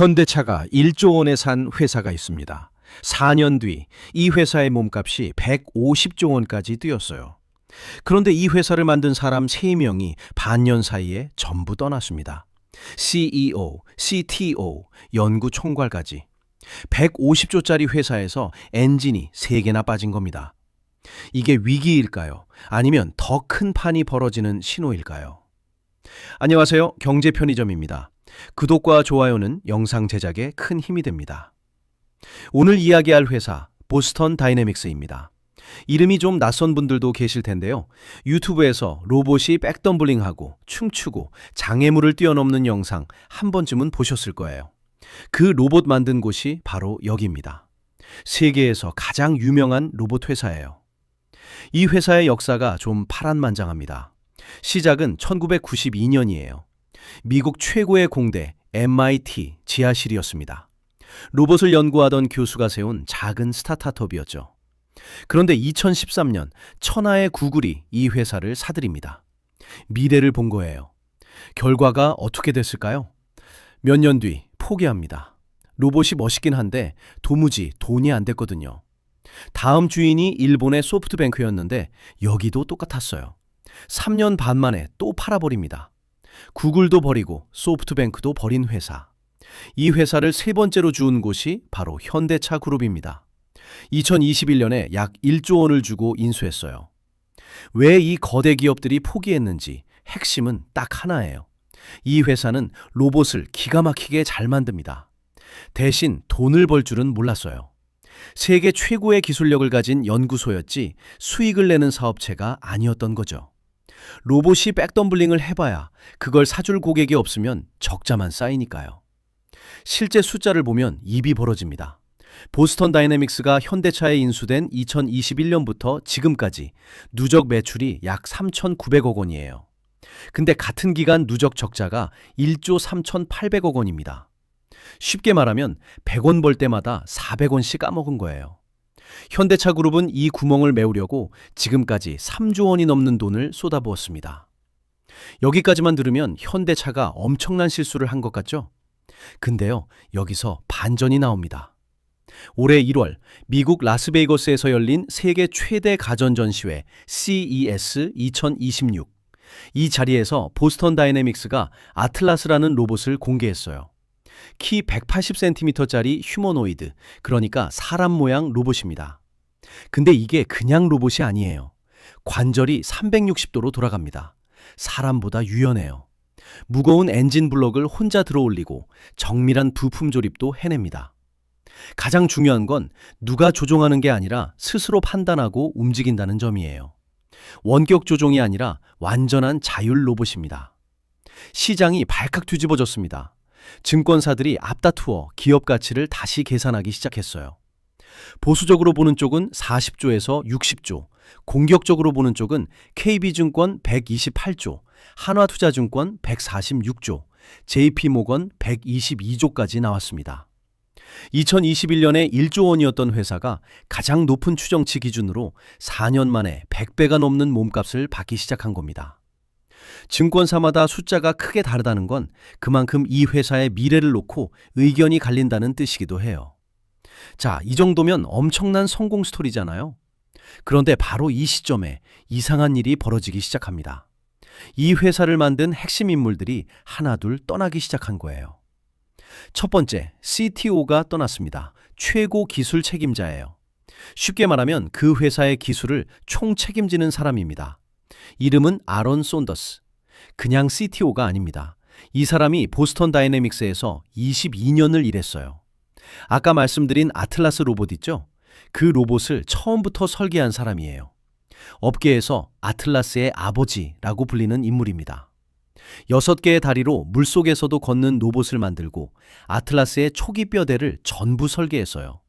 현대차가 1조 원에 산 회사가 있습니다. 4년 뒤 이 회사의 몸값이 150조 원까지 뛰었어요. 그런데 이 회사를 만든 사람 3명이 반년 사이에 전부 떠났습니다. CEO, CTO, 연구 총괄까지. 150조짜리 회사에서 엔진이 3개나 빠진 겁니다. 이게 위기일까요? 아니면 더 큰 판이 벌어지는 신호일까요? 안녕하세요. 경제편의점입니다. 구독과 좋아요는 영상 제작에 큰 힘이 됩니다. 오늘 이야기할 회사 보스턴 다이내믹스입니다. 이름이 좀 낯선 분들도 계실 텐데요. 유튜브에서 로봇이 백덤블링하고 춤추고 장애물을 뛰어넘는 영상 한 번쯤은 보셨을 거예요. 그 로봇 만든 곳이 바로 여기입니다. 세계에서 가장 유명한 로봇 회사예요. 이 회사의 역사가 좀 파란만장합니다. 시작은 1992년이에요. 미국 최고의 공대 MIT 지하실이었습니다. 로봇을 연구하던 교수가 세운 작은 스타트업이었죠. 그런데 2013년 천하의 구글이 이 회사를 사들입니다. 미래를 본 거예요. 결과가 어떻게 됐을까요? 몇 년 뒤 포기합니다. 로봇이 멋있긴 한데 도무지 돈이 안 됐거든요. 다음 주인이 일본의 소프트뱅크였는데 여기도 똑같았어요. 3년 반 만에 또 팔아버립니다. 구글도 버리고 소프트뱅크도 버린 회사. 이 회사를 세 번째로 주운 곳이 바로 현대차 그룹입니다. 2021년에 약 1조 원을 주고 인수했어요. 왜 이 거대 기업들이 포기했는지 핵심은 딱 하나예요. 이 회사는 로봇을 기가 막히게 잘 만듭니다. 대신 돈을 벌 줄은 몰랐어요. 세계 최고의 기술력을 가진 연구소였지 수익을 내는 사업체가 아니었던 거죠. 로봇이 백덤블링을 해봐야 그걸 사줄 고객이 없으면 적자만 쌓이니까요. 실제 숫자를 보면 입이 벌어집니다. 보스턴 다이내믹스가 현대차에 인수된 2021년부터 지금까지 누적 매출이 약 3,900억 원이에요. 근데 같은 기간 누적 적자가 1조 3,800억 원입니다. 쉽게 말하면 100원 벌 때마다 400원씩 까먹은 거예요. 현대차 그룹은 이 구멍을 메우려고 지금까지 3조 원이 넘는 돈을 쏟아부었습니다. 여기까지만 들으면 현대차가 엄청난 실수를 한 것 같죠? 근데요, 여기서 반전이 나옵니다. 올해 1월 미국 라스베이거스에서 열린 세계 최대 가전 전시회 CES 2026. 이 자리에서 보스턴 다이내믹스가 아틀라스라는 로봇을 공개했어요. 키 180cm짜리 휴머노이드, 그러니까 사람 모양 로봇입니다. 근데 이게 그냥 로봇이 아니에요. 관절이 360도로 돌아갑니다. 사람보다 유연해요. 무거운 엔진 블럭을 혼자 들어올리고 정밀한 부품 조립도 해냅니다. 가장 중요한 건 누가 조종하는 게 아니라 스스로 판단하고 움직인다는 점이에요. 원격 조종이 아니라 완전한 자율 로봇입니다. 시장이 발칵 뒤집어졌습니다. 증권사들이 앞다투어 기업 가치를 다시 계산하기 시작했어요. 보수적으로 보는 쪽은 40조에서 60조, 공격적으로 보는 쪽은 KB증권 128조, 한화투자증권 146조, JP모건 122조까지 나왔습니다. 2021년에 1조 원이었던 회사가 가장 높은 추정치 기준으로 4년 만에 100배가 넘는 몸값을 받기 시작한 겁니다. 증권사마다 숫자가 크게 다르다는 건 그만큼 이 회사의 미래를 놓고 의견이 갈린다는 뜻이기도 해요. 자, 이 정도면 엄청난 성공 스토리잖아요. 그런데 바로 이 시점에 이상한 일이 벌어지기 시작합니다. 이 회사를 만든 핵심 인물들이 하나둘 떠나기 시작한 거예요. 첫 번째, CTO가 떠났습니다. 최고 기술 책임자예요. 쉽게 말하면 그 회사의 기술을 총 책임지는 사람입니다. 이름은 아론 손더스. 그냥 CTO가 아닙니다. 이 사람이 보스턴 다이내믹스에서 22년을 일했어요. 아까 말씀드린 아틀라스 로봇 있죠? 그 로봇을 처음부터 설계한 사람이에요. 업계에서 아틀라스의 아버지라고 불리는 인물입니다. 6개의 다리로 물속에서도 걷는 로봇을 만들고 아틀라스의 초기 뼈대를 전부 설계했어요.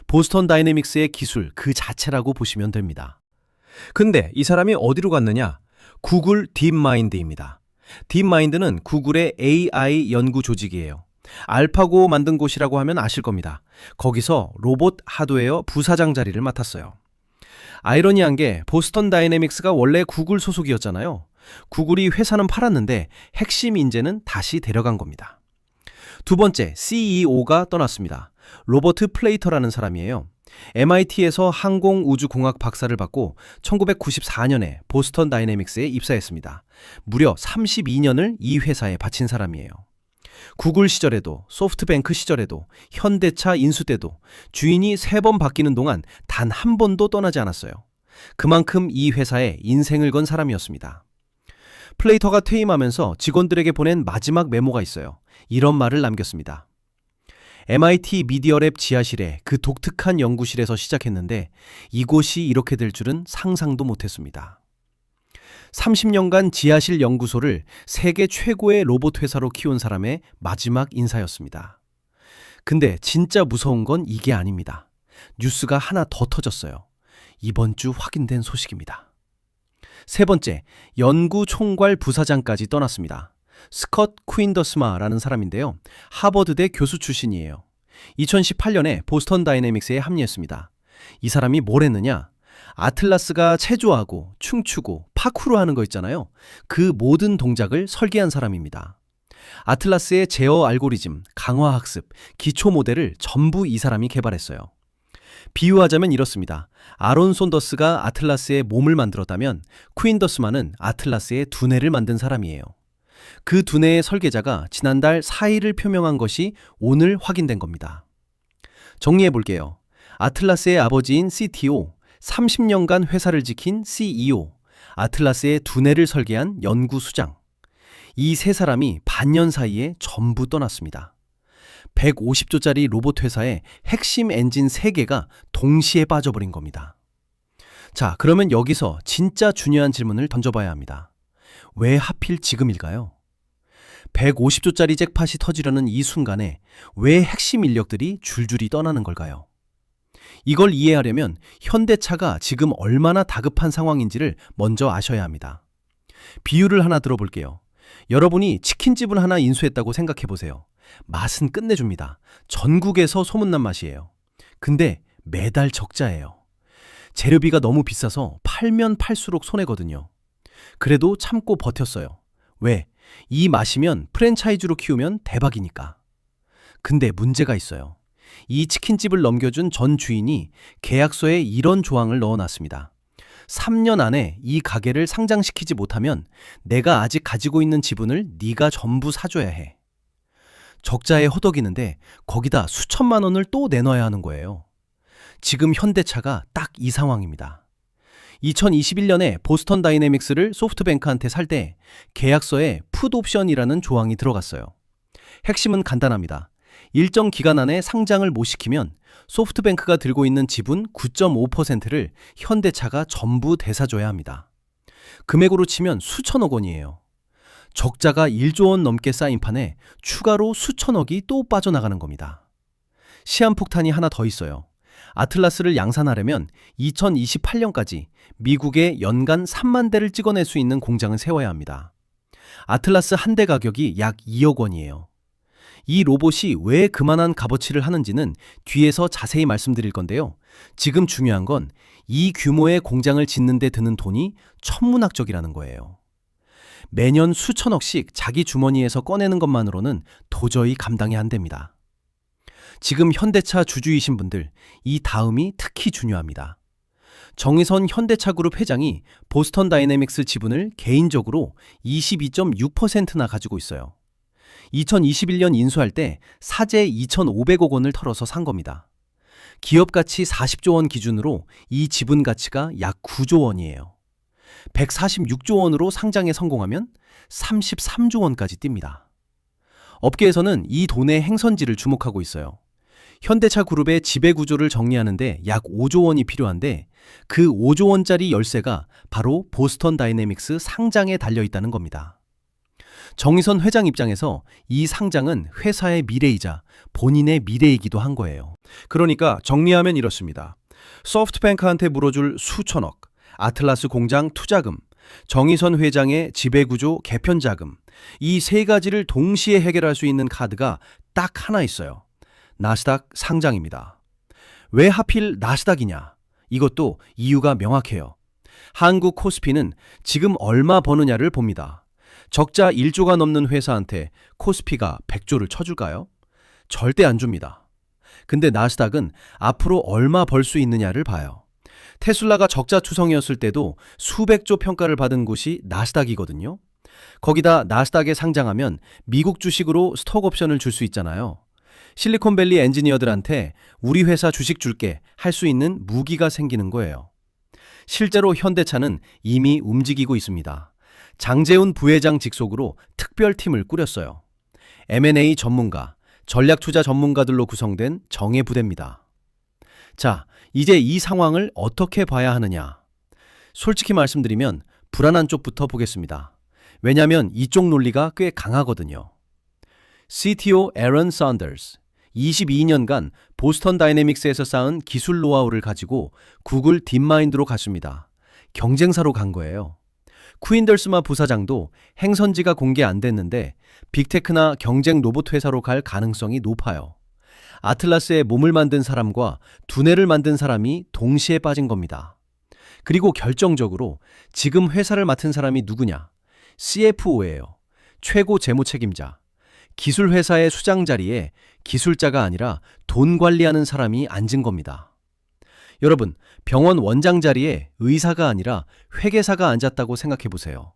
보스턴 다이내믹스의 기술 그 자체라고 보시면 됩니다. 근데 이 사람이 어디로 갔느냐? 구글 딥마인드입니다. 딥마인드는 구글의 AI 연구 조직이에요. 알파고 만든 곳이라고 하면 아실 겁니다. 거기서 로봇 하드웨어 부사장 자리를 맡았어요. 아이러니한 게 보스턴 다이내믹스가 원래 구글 소속이었잖아요. 구글이 회사는 팔았는데 핵심 인재는 다시 데려간 겁니다. 두 번째, CEO가 떠났습니다. 로버트 플레이터라는 사람이에요. MIT에서 항공우주공학 박사를 받고 1994년에 보스턴 다이내믹스에 입사했습니다. 무려 32년을 이 회사에 바친 사람이에요. 구글 시절에도, 소프트뱅크 시절에도, 현대차 인수 때도 주인이 3번 바뀌는 동안 단 한 번도 떠나지 않았어요. 그만큼 이 회사에 인생을 건 사람이었습니다. 플레이터가 퇴임하면서 직원들에게 보낸 마지막 메모가 있어요. 이런 말을 남겼습니다. MIT 미디어랩 지하실의 그 독특한 연구실에서 시작했는데 이곳이 이렇게 될 줄은 상상도 못했습니다. 30년간 지하실 연구소를 세계 최고의 로봇 회사로 키운 사람의 마지막 인사였습니다. 근데 진짜 무서운 건 이게 아닙니다. 뉴스가 하나 더 터졌어요. 이번 주 확인된 소식입니다. 세 번째, 연구총괄 부사장까지 떠났습니다. 스컷 퀸더스마라는 사람인데요. 하버드대 교수 출신이에요. 2018년에 보스턴 다이내믹스에 합류했습니다. 이 사람이 뭘 했느냐? 아틀라스가 체조하고 춤추고 파쿠르 하는 거 있잖아요. 그 모든 동작을 설계한 사람입니다. 아틀라스의 제어 알고리즘, 강화 학습, 기초 모델을 전부 이 사람이 개발했어요. 비유하자면 이렇습니다. 아론 손더스가 아틀라스의 몸을 만들었다면 퀸더스만은 아틀라스의 두뇌를 만든 사람이에요. 그 두뇌의 설계자가 지난달 4일을 표명한 것이 오늘 확인된 겁니다. 정리해 볼게요. 아틀라스의 아버지인 CTO, 30년간 회사를 지킨 CEO, 아틀라스의 두뇌를 설계한 연구수장. 이 세 사람이 반년 사이에 전부 떠났습니다. 150조짜리 로봇 회사의 핵심 엔진 3개가 동시에 빠져버린 겁니다. 자, 그러면 여기서 진짜 중요한 질문을 던져봐야 합니다. 왜 하필 지금일까요? 150조짜리 잭팟이 터지려는 이 순간에 왜 핵심 인력들이 줄줄이 떠나는 걸까요? 이걸 이해하려면 현대차가 지금 얼마나 다급한 상황인지를 먼저 아셔야 합니다. 비유를 하나 들어볼게요. 여러분이 치킨집을 하나 인수했다고 생각해보세요. 맛은 끝내줍니다. 전국에서 소문난 맛이에요. 근데 매달 적자예요. 재료비가 너무 비싸서 팔면 팔수록 손해거든요. 그래도 참고 버텼어요. 왜? 이 맛이면 프랜차이즈로 키우면 대박이니까. 근데 문제가 있어요. 이 치킨집을 넘겨준 전 주인이 계약서에 이런 조항을 넣어놨습니다. 3년 안에 이 가게를 상장시키지 못하면 내가 아직 가지고 있는 지분을 네가 전부 사줘야 해. 적자에 허덕이는데 거기다 수천만 원을 또 내놔야 하는 거예요. 지금 현대차가 딱 이 상황입니다. 2021년에 보스턴 다이내믹스를 소프트뱅크한테 살 때 계약서에 풋옵션이라는 조항이 들어갔어요. 핵심은 간단합니다. 일정 기간 안에 상장을 못 시키면 소프트뱅크가 들고 있는 지분 9.5%를 현대차가 전부 되사줘야 합니다. 금액으로 치면 수천억 원이에요. 적자가 1조 원 넘게 쌓인 판에 추가로 수천억이 또 빠져나가는 겁니다. 시한폭탄이 하나 더 있어요. 아틀라스를 양산하려면 2028년까지 미국에 연간 3만 대를 찍어낼 수 있는 공장을 세워야 합니다. 아틀라스 한 대 가격이 약 2억 원이에요. 이 로봇이 왜 그만한 값어치를 하는지는 뒤에서 자세히 말씀드릴 건데요. 지금 중요한 건 이 규모의 공장을 짓는 데 드는 돈이 천문학적이라는 거예요. 매년 수천억씩 자기 주머니에서 꺼내는 것만으로는 도저히 감당이 안 됩니다. 지금 현대차 주주이신 분들, 이 다음이 특히 중요합니다. 정의선 현대차그룹 회장이 보스턴 다이내믹스 지분을 개인적으로 22.6%나 가지고 있어요. 2021년 인수할 때 사재 2,500억 원을 털어서 산 겁니다. 기업 가치 40조 원 기준으로 이 지분 가치가 약 9조 원이에요. 146조 원으로 상장에 성공하면 33조 원까지 뜁니다. 업계에서는 이 돈의 행선지를 주목하고 있어요. 현대차 그룹의 지배 구조를 정리하는데 약 5조 원이 필요한데 그 5조 원짜리 열쇠가 바로 보스턴 다이내믹스 상장에 달려 있다는 겁니다. 정의선 회장 입장에서 이 상장은 회사의 미래이자 본인의 미래이기도 한 거예요. 그러니까 정리하면 이렇습니다. 소프트뱅크한테 물어줄 수천억, 아틀라스 공장 투자금, 정의선 회장의 지배구조 개편 자금, 이 세 가지를 동시에 해결할 수 있는 카드가 딱 하나 있어요. 나스닥 상장입니다. 왜 하필 나스닥이냐? 이것도 이유가 명확해요. 한국 코스피는 지금 얼마 버느냐를 봅니다. 적자 1조가 넘는 회사한테 코스피가 100조를 쳐줄까요? 절대 안 줍니다. 근데 나스닥은 앞으로 얼마 벌 수 있느냐를 봐요. 테슬라가 적자 추성이었을 때도 수백조 평가를 받은 곳이 나스닥이거든요. 거기다 나스닥에 상장하면 미국 주식으로 스톡 옵션을 줄 수 있잖아요. 실리콘밸리 엔지니어들한테 우리 회사 주식 줄게 할 수 있는 무기가 생기는 거예요. 실제로 현대차는 이미 움직이고 있습니다. 장재훈 부회장 직속으로 특별팀을 꾸렸어요. M&A 전문가, 전략투자 전문가들로 구성된 정예부대입니다. 자, 이제 이 상황을 어떻게 봐야 하느냐? 솔직히 말씀드리면 불안한 쪽부터 보겠습니다. 왜냐하면 이쪽 논리가 꽤 강하거든요. CTO 에런 샌더스, 22년간 보스턴 다이내믹스에서 쌓은 기술 노하우를 가지고 구글 딥마인드로 갔습니다. 경쟁사로 간 거예요. 쿠인덜스마 부사장도 행선지가 공개 안 됐는데 빅테크나 경쟁 로봇 회사로 갈 가능성이 높아요. 아틀라스에 몸을 만든 사람과 두뇌를 만든 사람이 동시에 빠진 겁니다. 그리고 결정적으로 지금 회사를 맡은 사람이 누구냐? CFO예요. 최고 재무 책임자. 기술 회사의 수장 자리에 기술자가 아니라 돈 관리하는 사람이 앉은 겁니다. 여러분, 병원 원장 자리에 의사가 아니라 회계사가 앉았다고 생각해 보세요.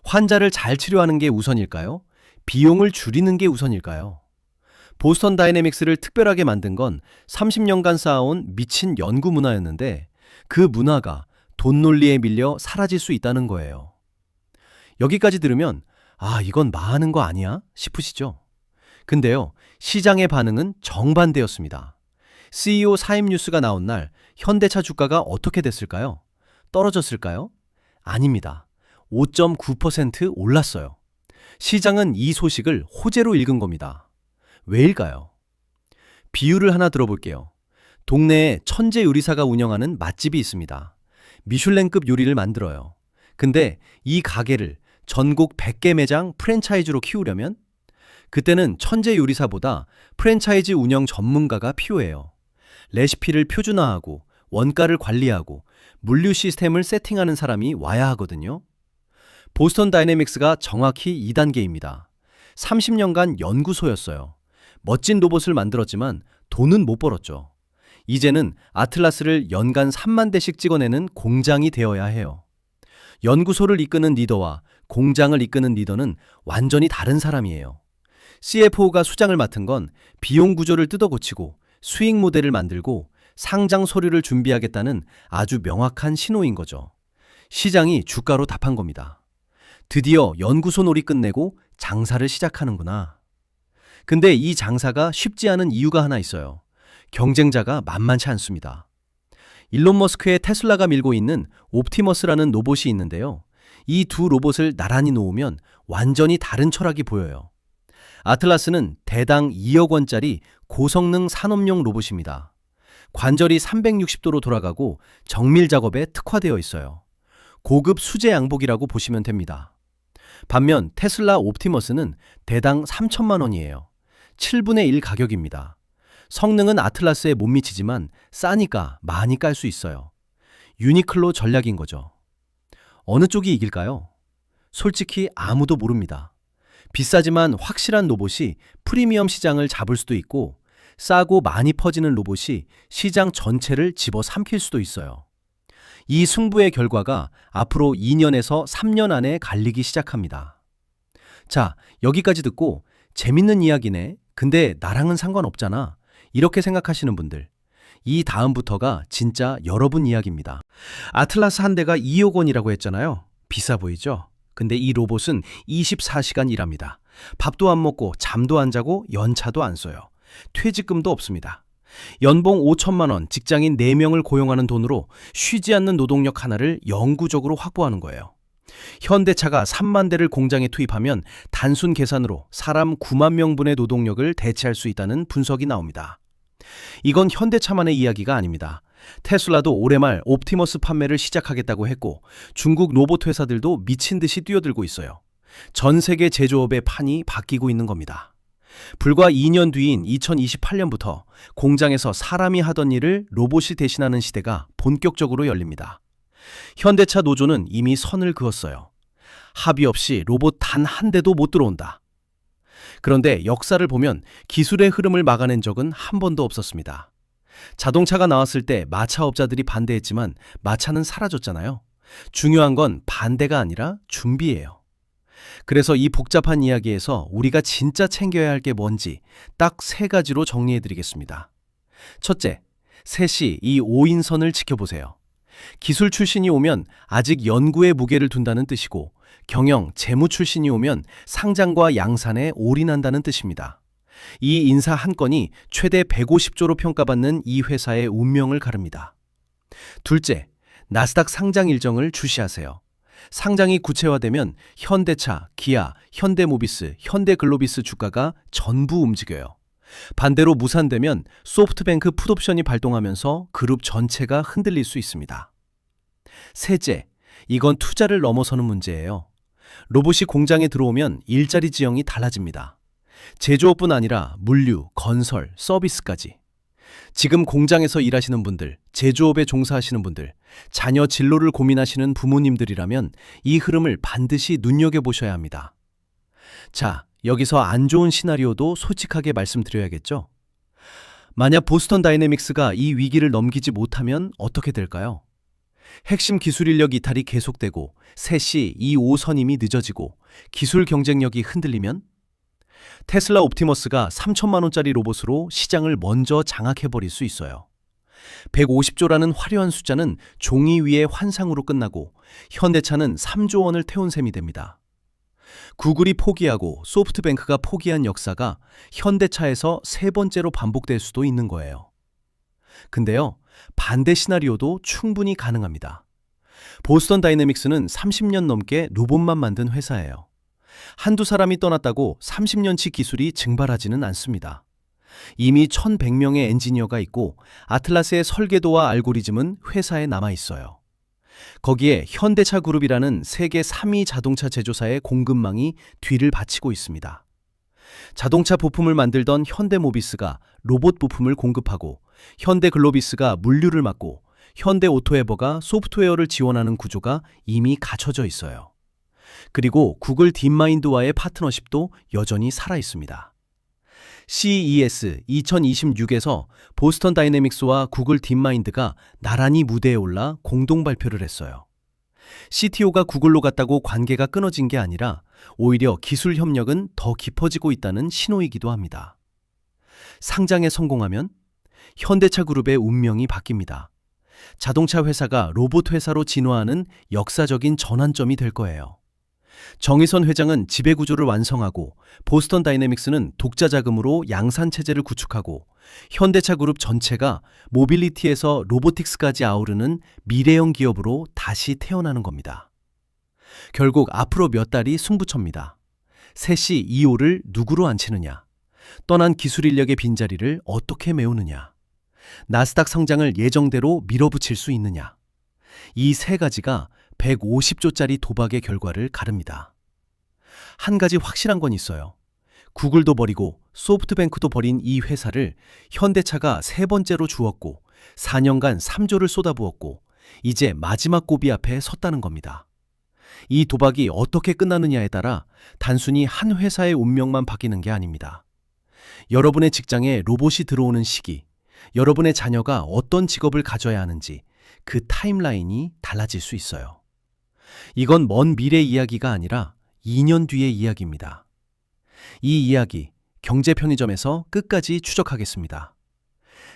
환자를 잘 치료하는 게 우선일까요? 비용을 줄이는 게 우선일까요? 보스턴 다이내믹스를 특별하게 만든 건 30년간 쌓아온 미친 연구 문화였는데 그 문화가 돈 논리에 밀려 사라질 수 있다는 거예요. 여기까지 들으면 이건 마하는 거 아니야? 싶으시죠? 근데요, 시장의 반응은 정반대였습니다. CEO 사임 뉴스가 나온 날 현대차 주가가 어떻게 됐을까요? 떨어졌을까요? 아닙니다. 5.9% 올랐어요. 시장은 이 소식을 호재로 읽은 겁니다. 왜일까요? 비유를 하나 들어볼게요. 동네에 천재 요리사가 운영하는 맛집이 있습니다. 미슐랭급 요리를 만들어요. 근데 이 가게를 전국 100개 매장 프랜차이즈로 키우려면 그때는 천재 요리사보다 프랜차이즈 운영 전문가가 필요해요. 레시피를 표준화하고 원가를 관리하고 물류 시스템을 세팅하는 사람이 와야 하거든요. 보스턴 다이내믹스가 정확히 2단계입니다. 30년간 연구소였어요. 멋진 로봇을 만들었지만 돈은 못 벌었죠. 이제는 아틀라스를 연간 3만 대씩 찍어내는 공장이 되어야 해요. 연구소를 이끄는 리더와 공장을 이끄는 리더는 완전히 다른 사람이에요. CFO가 수장을 맡은 건 비용 구조를 뜯어고치고 수익 모델을 만들고 상장 서류를 준비하겠다는 아주 명확한 신호인 거죠. 시장이 주가로 답한 겁니다. 드디어 연구소 놀이 끝내고 장사를 시작하는구나. 근데 이 장사가 쉽지 않은 이유가 하나 있어요. 경쟁자가 만만치 않습니다. 일론 머스크의 테슬라가 밀고 있는 옵티머스라는 로봇이 있는데요. 이 두 로봇을 나란히 놓으면 완전히 다른 철학이 보여요. 아틀라스는 대당 2억 원짜리 고성능 산업용 로봇입니다. 관절이 360도로 돌아가고 정밀 작업에 특화되어 있어요. 고급 수제 양복이라고 보시면 됩니다. 반면 테슬라 옵티머스는 대당 3천만 원이에요. 7분의 1 가격입니다. 성능은 아틀라스에 못 미치지만 싸니까 많이 깔 수 있어요. 유니클로 전략인 거죠. 어느 쪽이 이길까요? 솔직히 아무도 모릅니다. 비싸지만 확실한 로봇이 프리미엄 시장을 잡을 수도 있고 싸고 많이 퍼지는 로봇이 시장 전체를 집어삼킬 수도 있어요. 이 승부의 결과가 앞으로 2년에서 3년 안에 갈리기 시작합니다. 자, 여기까지 듣고 재밌는 이야기네. 근데 나랑은 상관없잖아. 이렇게 생각하시는 분들. 이 다음부터가 진짜 여러분 이야기입니다. 아틀라스 한 대가 2억 원이라고 했잖아요. 비싸 보이죠? 근데 이 로봇은 24시간 일합니다. 밥도 안 먹고 잠도 안 자고 연차도 안 써요. 퇴직금도 없습니다. 연봉 5천만 원, 직장인 4명을 고용하는 돈으로 쉬지 않는 노동력 하나를 영구적으로 확보하는 거예요. 현대차가 3만 대를 공장에 투입하면 단순 계산으로 사람 9만 명분의 노동력을 대체할 수 있다는 분석이 나옵니다. 이건 현대차만의 이야기가 아닙니다. 테슬라도 올해 말 옵티머스 판매를 시작하겠다고 했고 중국 로봇 회사들도 미친 듯이 뛰어들고 있어요. 전 세계 제조업의 판이 바뀌고 있는 겁니다. 불과 2년 뒤인 2028년부터 공장에서 사람이 하던 일을 로봇이 대신하는 시대가 본격적으로 열립니다. 현대차 노조는 이미 선을 그었어요. 합의 없이 로봇 단 한 대도 못 들어온다. 그런데 역사를 보면 기술의 흐름을 막아낸 적은 한 번도 없었습니다. 자동차가 나왔을 때 마차업자들이 반대했지만 마차는 사라졌잖아요. 중요한 건 반대가 아니라 준비예요. 그래서 이 복잡한 이야기에서 우리가 진짜 챙겨야 할 게 뭔지 딱 세 가지로 정리해 드리겠습니다. 첫째, 셋이 이 5인선을 지켜보세요. 기술 출신이 오면 아직 연구에 무게를 둔다는 뜻이고, 경영, 재무 출신이 오면 상장과 양산에 올인한다는 뜻입니다. 이 인사 한 건이 최대 150조로 평가받는 이 회사의 운명을 가릅니다. 둘째, 나스닥 상장 일정을 주시하세요. 상장이 구체화되면 현대차, 기아, 현대모비스, 현대글로비스 주가가 전부 움직여요. 반대로 무산되면 소프트뱅크 풋옵션이 발동하면서 그룹 전체가 흔들릴 수 있습니다. 셋째, 이건 투자를 넘어서는 문제예요. 로봇이 공장에 들어오면 일자리 지형이 달라집니다. 제조업뿐 아니라 물류, 건설, 서비스까지. 지금 공장에서 일하시는 분들, 제조업에 종사하시는 분들, 자녀 진로를 고민하시는 부모님들이라면 이 흐름을 반드시 눈여겨보셔야 합니다. 자, 여기서 안 좋은 시나리오도 솔직하게 말씀드려야겠죠? 만약 보스턴 다이내믹스가 이 위기를 넘기지 못하면 어떻게 될까요? 핵심 기술 인력 이탈이 계속되고 셋이 이 5선임이 늦어지고 기술 경쟁력이 흔들리면 테슬라 옵티머스가 3천만 원짜리 로봇으로 시장을 먼저 장악해버릴 수 있어요. 150조라는 화려한 숫자는 종이 위의 환상으로 끝나고 현대차는 3조 원을 태운 셈이 됩니다. 구글이 포기하고 소프트뱅크가 포기한 역사가 현대차에서 세 번째로 반복될 수도 있는 거예요. 근데요, 반대 시나리오도 충분히 가능합니다. 보스턴 다이내믹스는 30년 넘게 로봇만 만든 회사예요. 한두 사람이 떠났다고 30년치 기술이 증발하지는 않습니다. 이미 1,100명의 엔지니어가 있고 아틀라스의 설계도와 알고리즘은 회사에 남아 있어요. 거기에 현대차 그룹이라는 세계 3위 자동차 제조사의 공급망이 뒤를 받치고 있습니다. 자동차 부품을 만들던 현대모비스가 로봇 부품을 공급하고 현대글로비스가 물류를 맡고 현대오토에버가 소프트웨어를 지원하는 구조가 이미 갖춰져 있어요. 그리고 구글 딥마인드와의 파트너십도 여전히 살아 있습니다. CES 2026에서 보스턴 다이내믹스와 구글 딥마인드가 나란히 무대에 올라 공동 발표를 했어요. CTO가 구글로 갔다고 관계가 끊어진 게 아니라 오히려 기술 협력은 더 깊어지고 있다는 신호이기도 합니다. 상장에 성공하면 현대차 그룹의 운명이 바뀝니다. 자동차 회사가 로봇 회사로 진화하는 역사적인 전환점이 될 거예요. 정의선 회장은 지배구조를 완성하고 보스턴 다이내믹스는 독자 자금으로 양산 체제를 구축하고 현대차 그룹 전체가 모빌리티에서 로보틱스까지 아우르는 미래형 기업으로 다시 태어나는 겁니다. 결국 앞으로 몇 달이 승부처입니다. 셋이 이 호를 누구로 앉히느냐, 떠난 기술 인력의 빈자리를 어떻게 메우느냐, 나스닥 성장을 예정대로 밀어붙일 수 있느냐, 이 세 가지가 150조짜리 도박의 결과를 가릅니다. 한 가지 확실한 건 있어요. 구글도 버리고 소프트뱅크도 버린 이 회사를 현대차가 세 번째로 주었고 4년간 3조를 쏟아부었고 이제 마지막 고비 앞에 섰다는 겁니다. 이 도박이 어떻게 끝나느냐에 따라 단순히 한 회사의 운명만 바뀌는 게 아닙니다. 여러분의 직장에 로봇이 들어오는 시기, 여러분의 자녀가 어떤 직업을 가져야 하는지 그 타임라인이 달라질 수 있어요. 이건 먼 미래 이야기가 아니라 2년 뒤의 이야기입니다. 이 이야기 경제 편의점에서 끝까지 추적하겠습니다.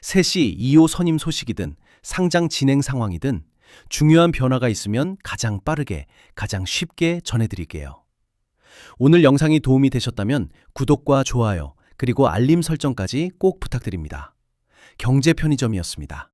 셋이 2호 선임 소식이든 상장 진행 상황이든 중요한 변화가 있으면 가장 빠르게, 가장 쉽게 전해드릴게요. 오늘 영상이 도움이 되셨다면 구독과 좋아요, 그리고 알림 설정까지 꼭 부탁드립니다. 경제 편의점이었습니다.